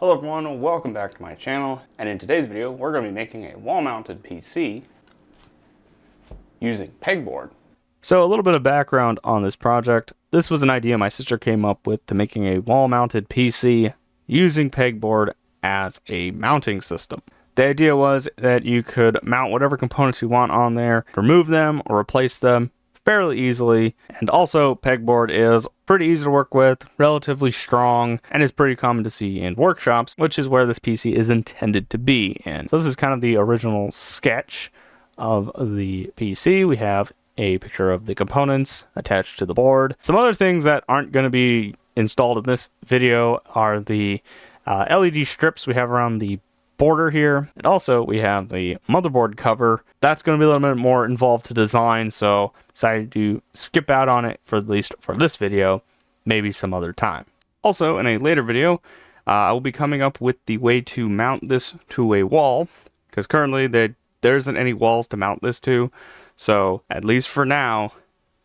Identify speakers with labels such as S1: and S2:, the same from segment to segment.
S1: Hello everyone, welcome back to my channel, and in today's video we're going to be making a wall-mounted PC using Pegboard. So a little bit of background on this project. This was an idea my sister came up with to making a wall-mounted PC using Pegboard as a mounting system. The idea was that you could mount whatever components you want on there, remove them or replace them fairly easily, and also Pegboard is pretty easy to work with, relatively strong, and is pretty common to see in workshops, which is where this PC is intended to be in. So this is kind of the original sketch of the PC. We have a picture of the components attached to the board. Some other things that aren't going to be installed in this video are the LED strips we have around the border here, and also we have the motherboard cover. That's going to be a little bit more involved to design, so decided to skip out on it for at least for this video, maybe some other time. Also, in a later video, I will be coming up with the way to mount this to a wall, because currently there isn't any walls to mount this to, so at least for now,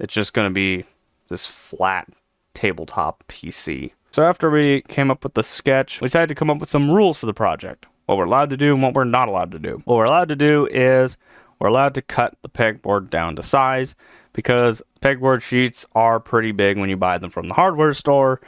S1: it's just going to be this flat tabletop PC. So after we came up with the sketch, we decided to come up with some rules for the project. What we're allowed to do and what we're not allowed to do. What we're allowed to do is we're allowed to cut the pegboard down to size, because pegboard sheets are pretty big when you buy them from the hardware store,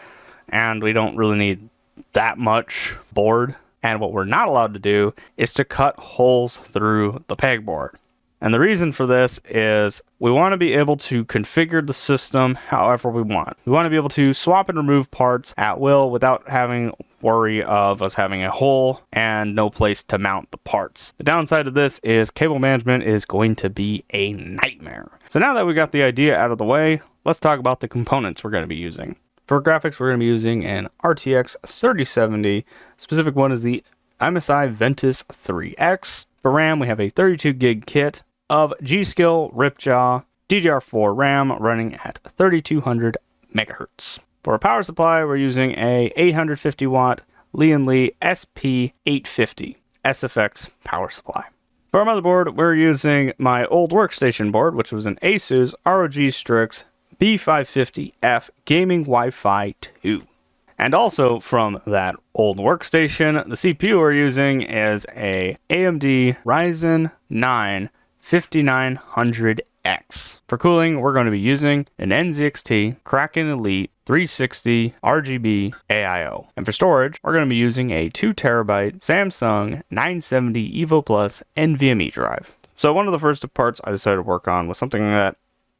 S1: and we don't really need that much board. And what we're not allowed to do is to cut holes through the pegboard. And the reason for this is we want to be able to configure the system however we want. We want to be able to swap and remove parts at will without having worry of us having a hole and no place to mount the parts. The downside of this is cable management is going to be a nightmare. So now that we got the idea out of the way, let's talk about the components we're going to be using. For graphics, we're going to be using an RTX 3070. Specific one is the MSI Ventus 3X. For RAM, we have a 32 gig kit of G.Skill Ripjaw DDR4 RAM running at 3200 megahertz. For a power supply, we're using a 850 watt Lee SP850 SFX power supply. For our motherboard, we're using my old workstation board, which was an Asus ROG Strix B550F Gaming Wi-Fi 2. And also from that old workstation, the CPU we're using is a AMD Ryzen 9 5900X. For cooling, we're going to be using an NZXT Kraken Elite 360 RGB AIO. And for storage, we're going to be using a 2TB Samsung 970 EVO Plus NVMe drive. So one of the first parts I decided to work on was something that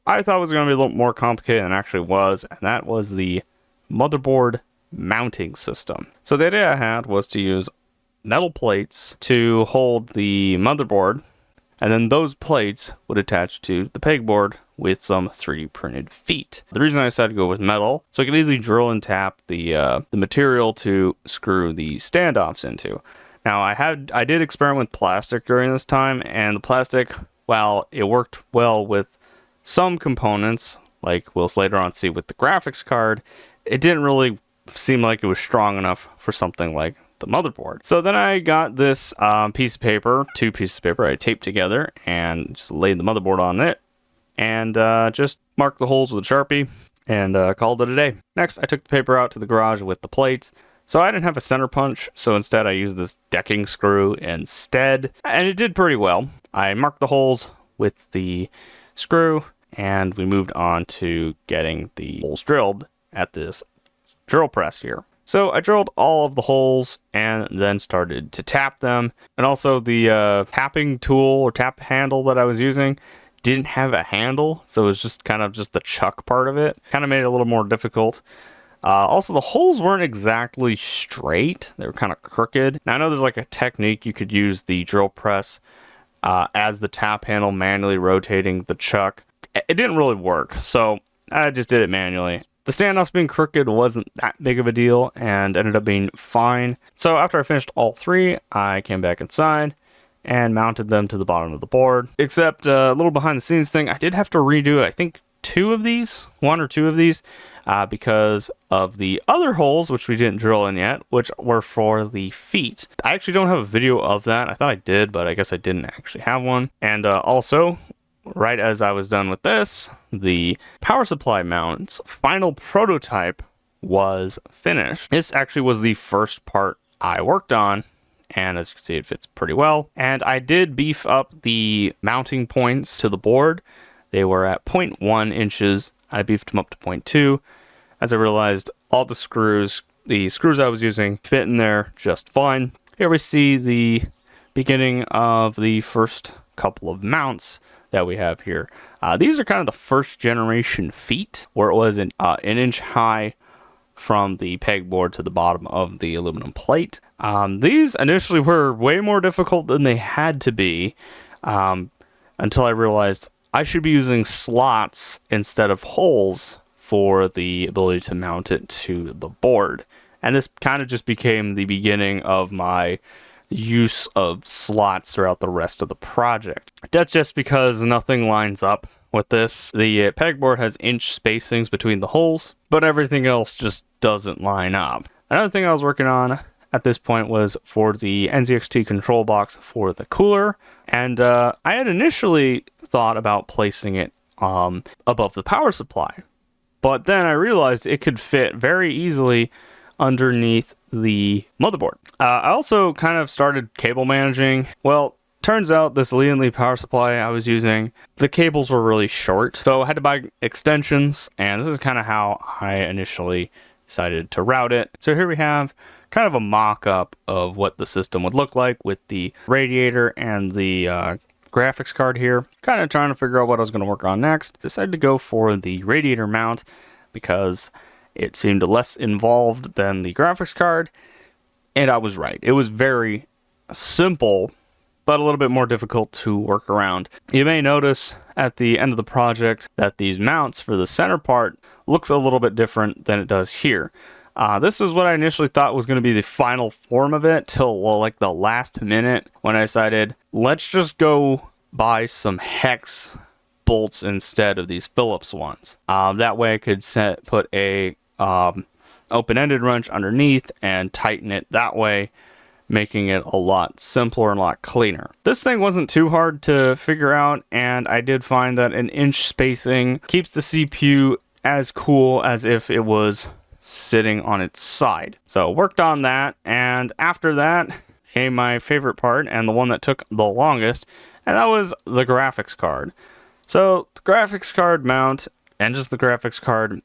S1: I thought was going to be a little more complicated than it actually was, and that was the motherboard mounting system. So the idea I had was to use metal plates to hold the motherboard, and then those plates would attach to the pegboard with some 3D printed feet. The reason I decided to go with metal, so I could easily drill and tap the material to screw the standoffs into. Now I did experiment with plastic during this time, and the plastic, while it worked well with some components, like we'll later on see with the graphics card, it didn't really seem like it was strong enough for something like the motherboard. So then I got this piece of paper, two pieces of paper I taped together, and just laid the motherboard on it, and just marked the holes with a Sharpie, and called it a day. Next, I took the paper out to the garage with the plates. So I didn't have a center punch, so instead I used this decking screw instead, and it did pretty well. I marked the holes with the screw, and we moved on to getting the holes drilled at this drill press here. So I drilled all of the holes and then started to tap them. And also the tapping tool or tap handle that I was using didn't have a handle, so it was just kind of just the chuck part of it. Kind of made it a little more difficult. Also, the holes weren't exactly straight. They were kind of crooked. Now, I know there's like a technique you could use the drill press as the tap handle, manually rotating the chuck. It didn't really work, so I just did it manually. The standoffs being crooked wasn't that big of a deal and ended up being fine. So after I finished all three, I came back inside and mounted them to the bottom of the board. Except a little behind the scenes thing, I did have to redo, I think, one or two of these, because of the other holes, which we didn't drill in yet, which were for the feet. I actually don't have a video of that. I thought I did, but I guess I didn't actually have one. And also, right as I was done with this, the power supply mount's final prototype was finished. This actually was the first part I worked on, and as you can see, it fits pretty well. And I did beef up the mounting points to the board. They were at 0.1 inches. I beefed them up to 0.2 as I realized all the screws I was using fit in there just fine. Here we see the beginning of the first couple of mounts that we have here. These are kind of the first generation feet, where it was an inch high from the pegboard to the bottom of the aluminum plate. These initially were way more difficult than they had to be, until I realized I should be using slots instead of holes for the ability to mount it to the board. And this kind of just became the beginning of my use of slots throughout the rest of the project. That's just because nothing lines up with this. The pegboard has inch spacings between the holes, but everything else just doesn't line up. Another thing I was working on at this point was for the NZXT control box for the cooler, and I had initially thought about placing it above the power supply, but then I realized it could fit very easily underneath the motherboard. I also kind of started cable managing. Well, turns out this Li power supply I was using, the cables were really short, so I had to buy extensions, and this is kind of how I initially decided to route it. So here we have kind of a mock-up of what the system would look like with the radiator and the graphics card here. Kind of trying to figure out what I was going to work on next. Decided to go for the radiator mount because it seemed less involved than the graphics card, and I was right. It was very simple, but a little bit more difficult to work around. You may notice at the end of the project that these mounts for the center part looks a little bit different than it does here. This is what I initially thought was going to be the final form of it till like the last minute when I decided, let's just go buy some hex bolts instead of these Phillips ones. That way I could put a open-ended wrench underneath and tighten it that way, making it a lot simpler and a lot cleaner. This thing wasn't too hard to figure out, and I did find that an inch spacing keeps the CPU as cool as if it was sitting on its side. So worked on that, and after that came my favorite part and the one that took the longest, and that was the graphics card. So the graphics card mount and just the graphics card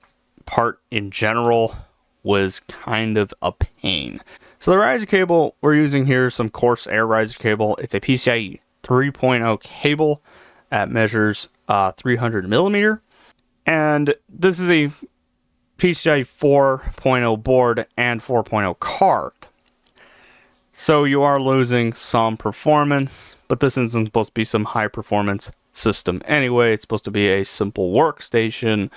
S1: part in general was kind of a pain. So the riser cable we're using here is some coarse air riser cable. It's a PCIe 3.0 cable that measures 300 millimeter, and this is a PCIe 4.0 board and 4.0 card. So you are losing some performance, but this isn't supposed to be some high performance system anyway. It's supposed to be a simple workstation.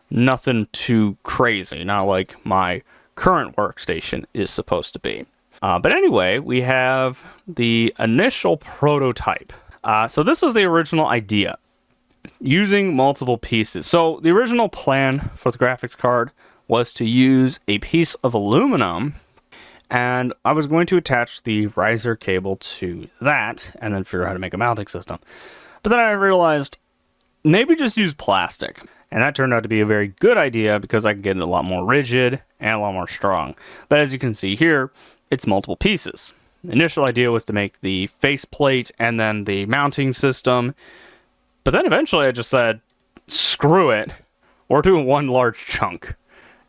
S1: Nothing too crazy, not like my current workstation is supposed to be. But anyway, we have the initial prototype. So this was the original idea, using multiple pieces. So the original plan for the graphics card was to use a piece of aluminum, and I was going to attach the riser cable to that and then figure out how to make a mounting system. But then I realized maybe just use plastic. And that turned out to be a very good idea because I can get it a lot more rigid and a lot more strong. But as you can see here, it's multiple pieces. The initial idea was to make the faceplate and then the mounting system. But then eventually I just said, screw it. We're doing one large chunk.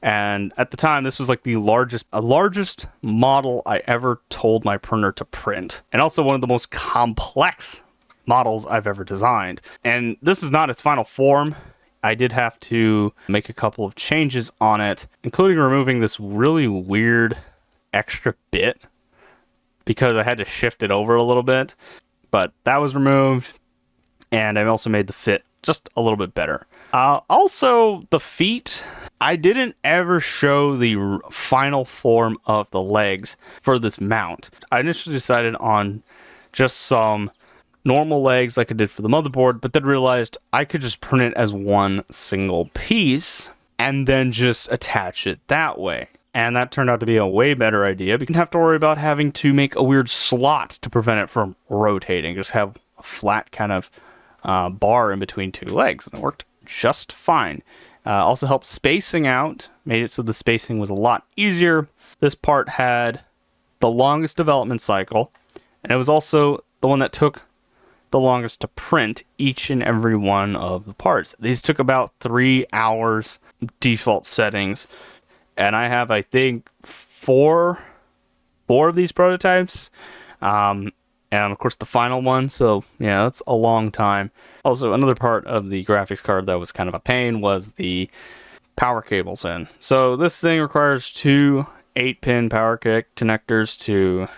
S1: And at the time, this was like the largest model I ever told my printer to print. And also one of the most complex models I've ever designed. And this is not its final form. I did have to make a couple of changes on it, including removing this really weird extra bit because I had to shift it over a little bit. But that was removed, and I also made the fit just a little bit better. Also, the feet, I didn't ever show the final form of the legs for this mount. I initially decided on just some normal legs like I did for the motherboard, but then realized I could just print it as one single piece and then just attach it that way. And that turned out to be a way better idea. You didn't have to worry about having to make a weird slot to prevent it from rotating. Just have a flat kind of bar in between two legs, and it worked just fine. Also helped spacing out, made it so the spacing was a lot easier. This part had the longest development cycle, and it was also the one that took the longest to print each and every one of the parts. These took about 3 hours default settings, and I have, I think, four of these prototypes, and of course the final one. So yeah, that's a long time. Also, another part of the graphics card that was kind of a pain was the power cables in. So this thing requires two 8-pin power connectors to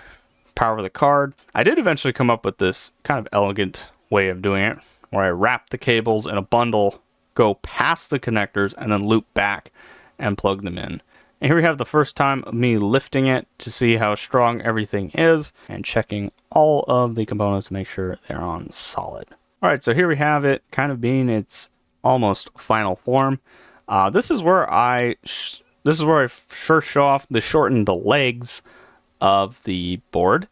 S1: power the card. I did eventually come up with this kind of elegant way of doing it, where I wrap the cables in a bundle, go past the connectors, and then loop back and plug them in. And here we have the first time of me lifting it to see how strong everything is and checking all of the components to make sure they're on solid. Alright, so here we have it kind of being its almost final form. This is where I first show off the shortened legs of the board.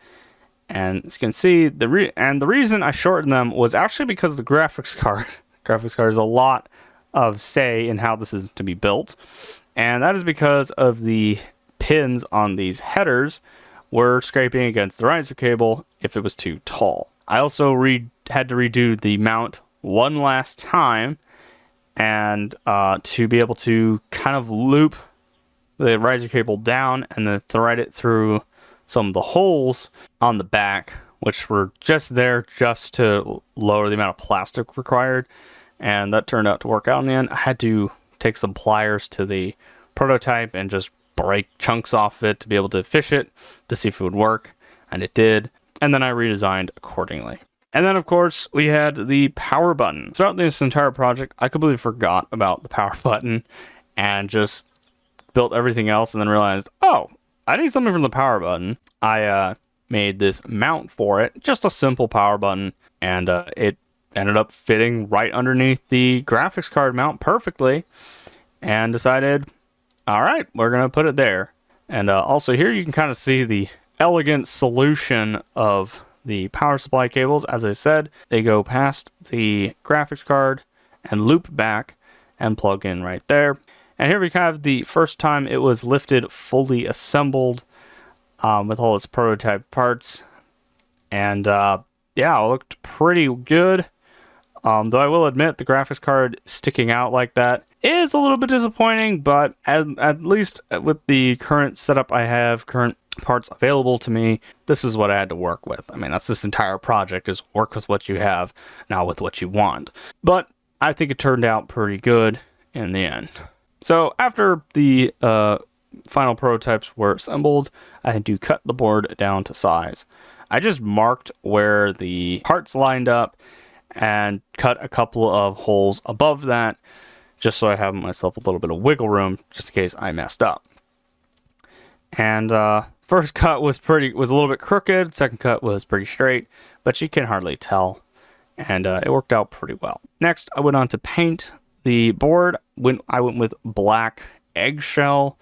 S1: And as you can see, the reason I shortened them was actually because the graphics card has a lot of say in how this is to be built. And that is because of the pins on these headers were scraping against the riser cable if it was too tall. I also had to redo the mount one last time, and to be able to kind of loop the riser cable down and then thread it through some of the holes on the back, which were just there just to lower the amount of plastic required, and that turned out to work out in the end. I had to take some pliers to the prototype and just break chunks off it to be able to fish it to see if it would work, and it did. And then I redesigned accordingly. And then, of course, we had the power button. Throughout this entire project, I completely forgot about the power button and just built everything else, and then realized, oh, I need something from the power button. I made this mount for it, just a simple power button, and it ended up fitting right underneath the graphics card mount perfectly, and decided, all right, we're going to put it there. And also here you can kind of see the elegant solution of the power supply cables. As I said, they go past the graphics card and loop back and plug in right there. And here we have the first time it was lifted, fully assembled with all its prototype parts. And yeah, it looked pretty good. Though I will admit the graphics card sticking out like that is a little bit disappointing, but at least with the current setup I have, current parts available to me, this is what I had to work with. I mean, that's this entire project, is work with what you have, not with what you want. But I think it turned out pretty good in the end. So after the final prototypes were assembled, I had to cut the board down to size. I just marked where the parts lined up and cut a couple of holes above that, just so I have myself a little bit of wiggle room, just in case I messed up. And first cut was a little bit crooked. Second cut was pretty straight, but you can hardly tell, and it worked out pretty well. Next, I went on to paint the board. I went with black eggshell.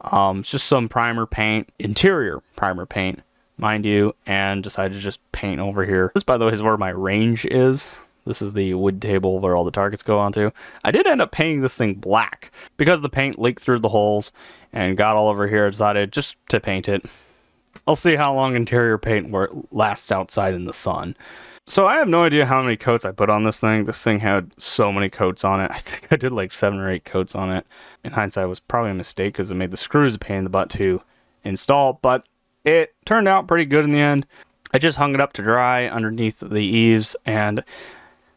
S1: It's just some primer paint, interior primer paint, mind you, and decided to just paint over here. This, by the way, is where my range is. This is the wood table where all the targets go onto. I did end up painting this thing black because the paint leaked through the holes and got all over here. I decided just to paint it. I'll see how long interior paint lasts outside in the sun. So I have no idea how many coats I put on this thing. This thing had so many coats on it. I think I did like 7 or 8 coats on it. In hindsight, it was probably a mistake because it made the screws a pain in the butt to install, but it turned out pretty good in the end. I just hung it up to dry underneath the eaves, and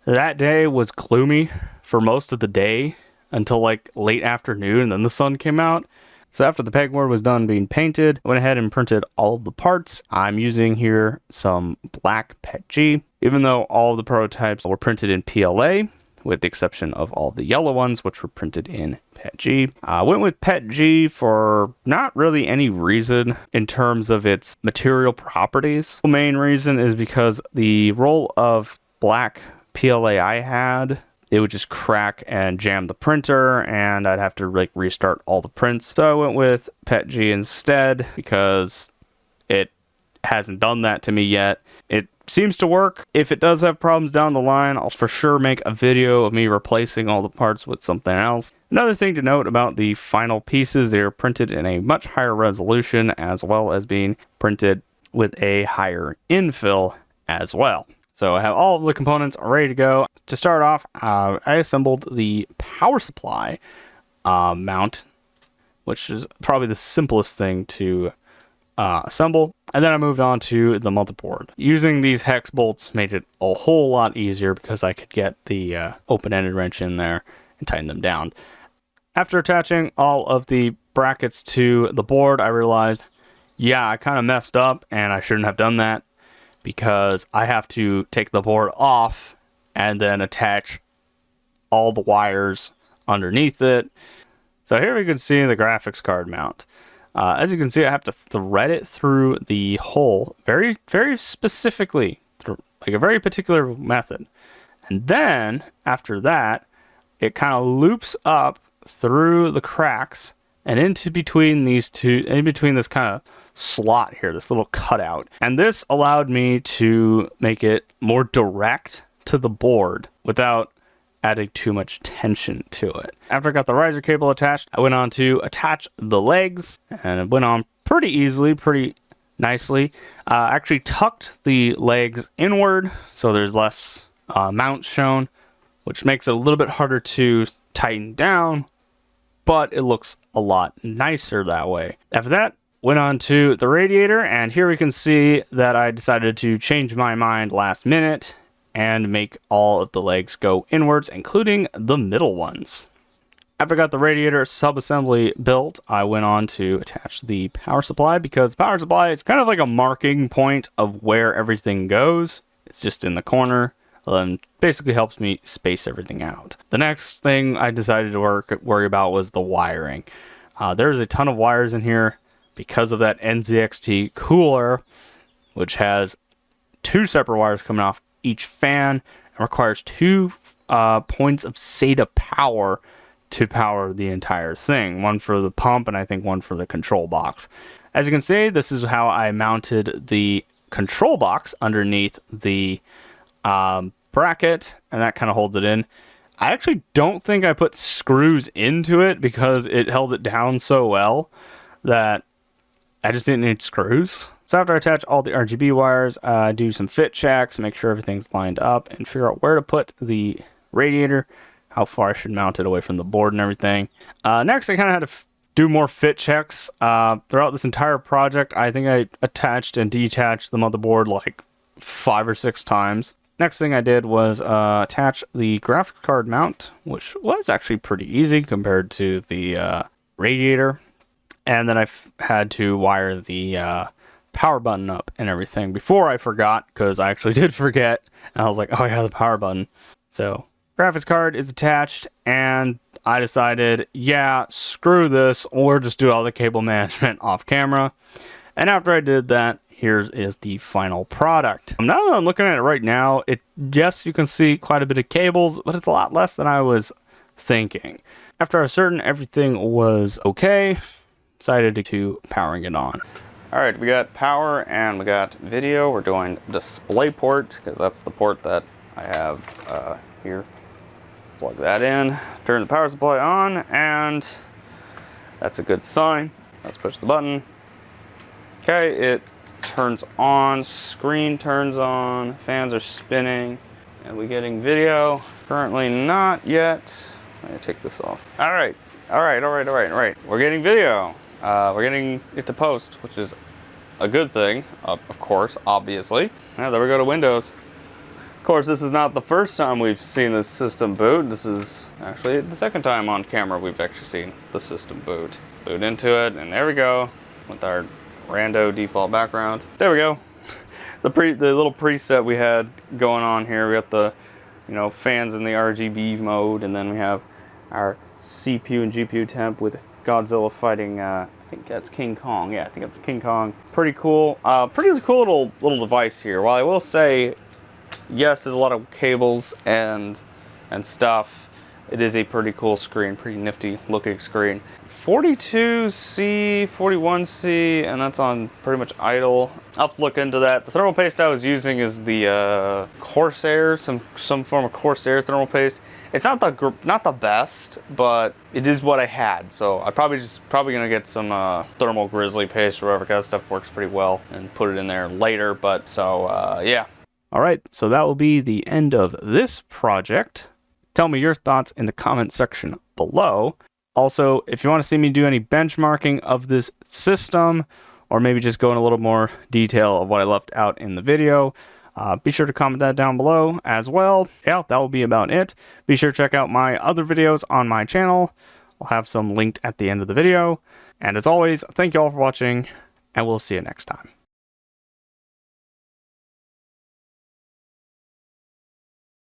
S1: that day was gloomy for most of the day until like late afternoon, and then the sun came out. So after the pegboard was done being painted, I went ahead and printed all of the parts. I'm using here some black PETG, even though all of the prototypes were printed in PLA, with the exception of all the yellow ones, which were printed in PETG. I went with PETG for not really any reason in terms of its material properties. The main reason is because the roll of black PLA I had, it would just crack and jam the printer, and I'd have to like restart all the prints. So I went with PETG instead because it hasn't done that to me yet. It seems to work. If it does have problems down the line, I'll for sure make a video of me replacing all the parts with something else. Another thing to note about the final pieces, they are printed in a much higher resolution, as well as being printed with a higher infill as well. So I have all of the components ready to go. To start off, I assembled the power supply mount, which is probably the simplest thing to assemble. And then I moved on to the motherboard. Using these hex bolts made it a whole lot easier because I could get the open-ended wrench in there and tighten them down. After attaching all of the brackets to the board, I realized, yeah, I kind of messed up and I shouldn't have done that, because I have to take the board off and then attach all the wires underneath it. So here we can see the graphics card mount. As you can see, I have to thread it through the hole very, very specifically, like a very particular method. And then after that, it kind of loops up through the cracks and into between these two, in between this kind of slot here, this little cutout. And this allowed me to make it more direct to the board without adding too much tension to it. After I got the riser cable attached, I went on to attach the legs, and it went on pretty easily, pretty nicely. Actually tucked the legs inward so there's less mount shown, which makes it a little bit harder to tighten down, but it looks a lot nicer that way. After that, went on to the radiator, and here we can see that I decided to change my mind last minute and make all of the legs go inwards, including the middle ones. After I got the radiator sub-assembly built, I went on to attach the power supply, because the power supply is kind of like a marking point of where everything goes. It's just in the corner, and basically helps me space everything out. The next thing I decided to worry about was the wiring. There's a ton of wires in here because of that NZXT cooler, which has 2 separate wires coming off each fan and requires 2 points of SATA power to power the entire thing. One for the pump and I think one for the control box. As you can see, this is how I mounted the control box underneath the bracket, and that kind of holds it in. I actually don't think I put screws into it because it held it down so well that I just didn't need screws. So after I attach all the RGB wires, I do some fit checks, make sure everything's lined up, and figure out where to put the radiator, how far I should mount it away from the board and everything. Next, I kind of had to do more fit checks. Throughout this entire project, I think I attached and detached the motherboard like 5 or 6 times. Next thing I did was attach the graphics card mount, which was actually pretty easy compared to the radiator. And then I had to wire the power button up and everything before I forgot, because I actually did forget. And I was like, oh yeah, the power button. So graphics card is attached, and I decided, yeah, screw this, or just do all the cable management off camera. And after I did that, here is the final product. Now that I'm looking at it right now, yes, you can see quite a bit of cables, but it's a lot less than I was thinking. After I was certain everything was okay, decided to powering it on. All right, we got power and we got video. We're doing display port, because that's the port that I have here. Plug that in, turn the power supply on, and that's a good sign. Let's push the button. Okay, it turns on, screen turns on, fans are spinning, and we're getting video. Currently not yet. Let me take this off. All right. We're getting video. We're getting it to post, which is a good thing, of course, obviously. Now there we go to Windows. Of course, this is not the first time we've seen this system boot. This is actually the second time on camera we've actually seen the system boot. Boot into it, and there we go with our rando default background. There we go. The little preset we had going on here. We got the fans in the RGB mode, and then we have our CPU and GPU temp with Godzilla fighting. I think that's King Kong. Yeah, I think that's King Kong. Pretty cool. Pretty cool little device here. While I will say, yes, there's a lot of cables and stuff. it is a pretty cool screen, pretty nifty looking screen. 42C, 41C, and that's on pretty much idle. I'll have to look into that. The thermal paste I was using is the Corsair, some form of Corsair thermal paste. It's not the best, but it is what I had. So I'm probably gonna get some thermal grizzly paste or whatever, because that stuff works pretty well, and put it in there later. But so yeah. All right, so that will be the end of this project. Tell me your thoughts in the comment section below. Also, if you want to see me do any benchmarking of this system, or maybe just go in a little more detail of what I left out in the video, be sure to comment that down below as well. Yeah, that will be about it. Be sure to check out my other videos on my channel. I'll have some linked at the end of the video. And as always, thank you all for watching, and we'll see you next time.